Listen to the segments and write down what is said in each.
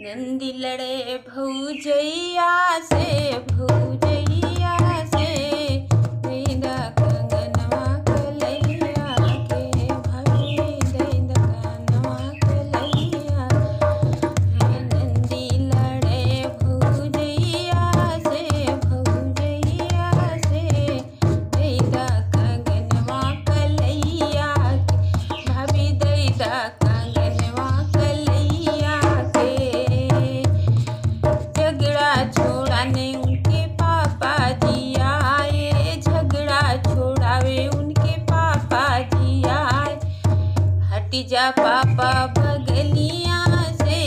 नंदी लड़े भौजैया से भौजैया से दैदा कंगनवा कलैया के भाभी दैदा कंगनवा कलैया नंदी लड़े भौजैया से दैदा कंगनवा कलैया के भाभी दैदा कंगनवा कलैया झगड़ा छोड़ाने उनके पापा जी आए झगड़ा छोड़ावे उनके पापा जी आए हट जा पापा बगलिया से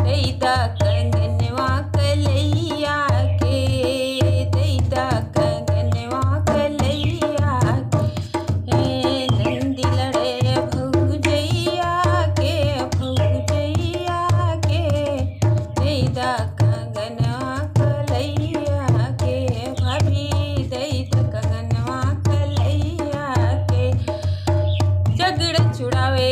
दैदा कंगनवा कलैया के दैदा कंगनवा कलैया के नंदी लड़े भौजैया के दैदा कंगनवा कलैया के भाभी दैदा कंगनवा कलैया के झगड़ा छुड़ावे